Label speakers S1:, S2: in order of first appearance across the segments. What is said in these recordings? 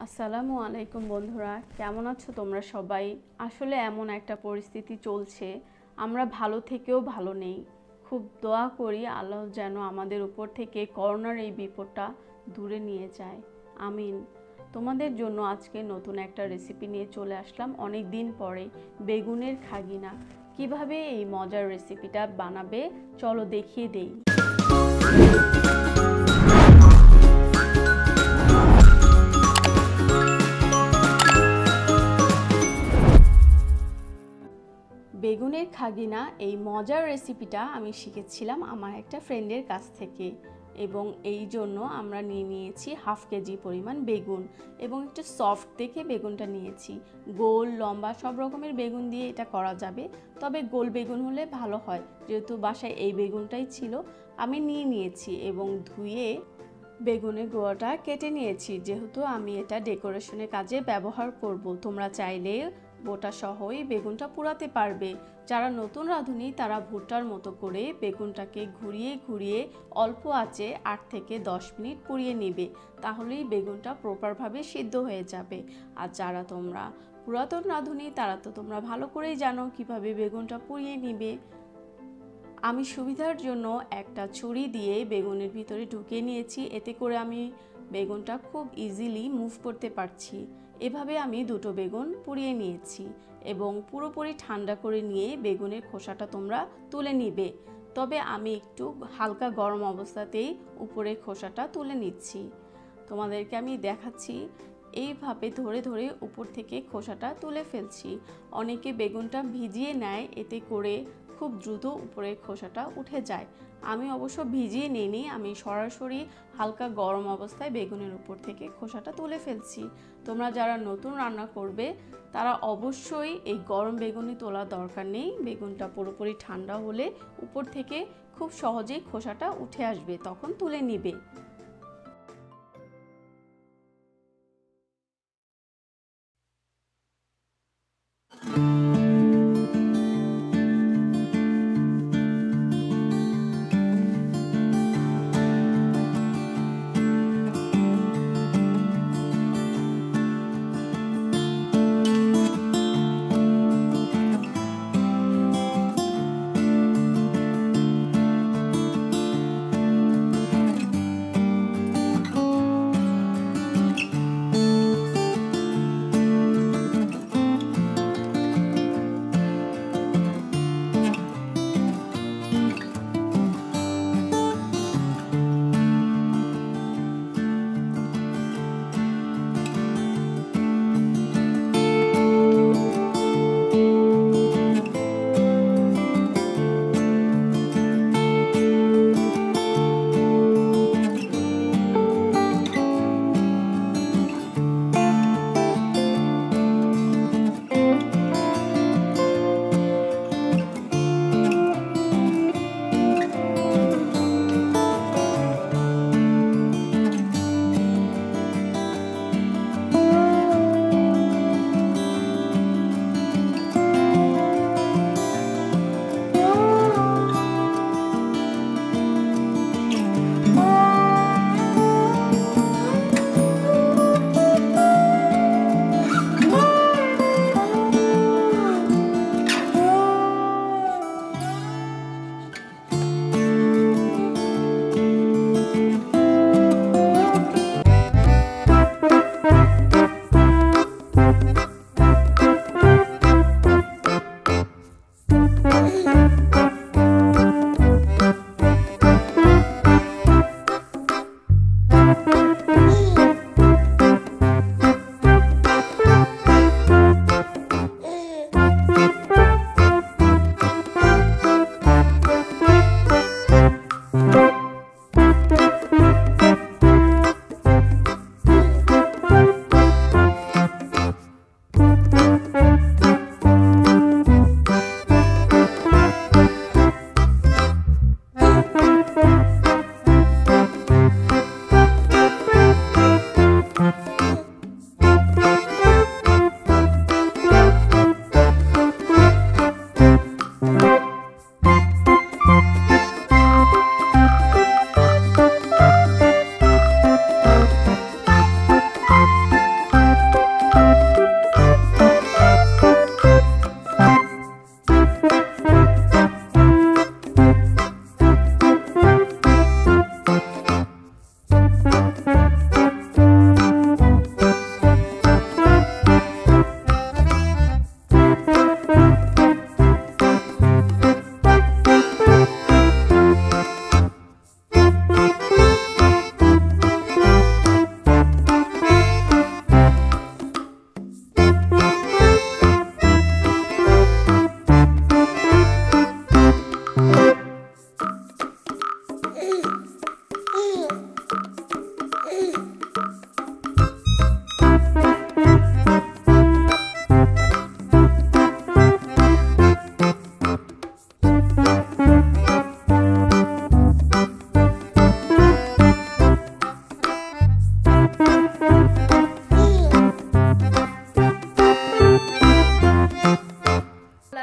S1: আসসালামু আলাইকুম বন্ধুরা, কেমন আছো তোমরা সবাই? আসলে এমন একটা পরিস্থিতি চলছে, আমরা ভালো থেকেও ভালো নেই। খুব দোয়া করি আল্লাহ যেন আমাদের উপর থেকে করোনার এই বিপদটা দূরে নিয়ে যায়, আমিন। তোমাদের জন্য আজকে নতুন একটা রেসিপি নিয়ে চলে আসলাম অনেক দিন পরে, বেগুনের খাগিনা। কিভাবে এই মজার রেসিপিটা বানাবে চলো দেখিয়ে দেই। বেগুনের খাগিনা এই মজার রেসিপিটা আমি শিখেছিলাম আমার একটা ফ্রেন্ডের কাছ থেকে, এবং এই জন্য আমরা নিয়েছি হাফ কেজি পরিমাণ বেগুন, এবং একটু সফট দেখে বেগুনটা নিয়েছি। গোল লম্বা সব রকমের বেগুন দিয়ে এটা করা যাবে, তবে গোল বেগুন হলে ভালো হয়, যেহেতু বাসায় এই বেগুনটাই ছিল। আমি নিয়েছি এবং ধুয়ে বেগুনের গোড়াটা কেটে নিয়েছি, যেহেতু আমি এটা ডেকোরেশনের কাজে ব্যবহার করব। তোমরা চাইলে বোটা সহই বেগুনটা পোড়াতে পারবে। যারা নতুন রাঁধুনি তারা ভুট্টার মতো করে বেগুনটাকে ঘুরিয়ে ঘুরিয়ে অল্প আঁচে 8 থেকে 10 মিনিট পুড়িয়ে নেবে, তাহলেই বেগুনটা প্রপারভাবে সিদ্ধ হয়ে যাবে। আর যারা তোমরা পুরাতন রাঁধুনি তারা তো তোমরা ভালো করেই জানো কিভাবে বেগুনটা পুড়িয়ে নিবে। আমি সুবিধার জন্য একটা ছুরি দিয়ে বেগুনের ভিতরে ঢুকিয়ে নিয়েছি, এতে করে আমি বেগুনটা খুব ইজিলি মুভ করতে পারছি। এভাবে আমি দুটো বেগুন পুড়িয়ে নিয়েছি এবং পুরোপুরি ঠান্ডা করে নিয়ে বেগুনের খোসাটা তোমরা তুলে নিবে। তবে আমি একটু হালকা গরম অবস্থাতেই উপরের খোসাটা তুলে নিচ্ছি। তোমাদেরকে আমি দেখাচ্ছি, এইভাবে ধরে ধরে উপর থেকে খোসাটা তুলে ফেলছি। অনেকে বেগুনটা ভিজিয়ে নেয়, এতে করে খুব দ্রুত উপরের খোসাটা উঠে যায়। আমি অবশ্য ভিজিয়ে নিইনি, আমি সরাসরি হালকা গরম অবস্থায় বেগুনের উপর থেকে খোসাটা তুলে ফেলছি। তোমরা যারা নতুন রান্না করবে তারা অবশ্যই এই গরম বেগুনি তোলার দরকার নেই। বেগুনটা পুরোপুরি ঠান্ডা হলে উপর থেকে খুব সহজেই খোসাটা উঠে আসবে, তখন তুলে নিবে।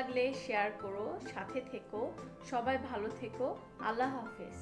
S1: লাগলে শেয়ার করো, সাথে থেকো। সবাই ভালো থেকো। আল্লাহ হাফেজ।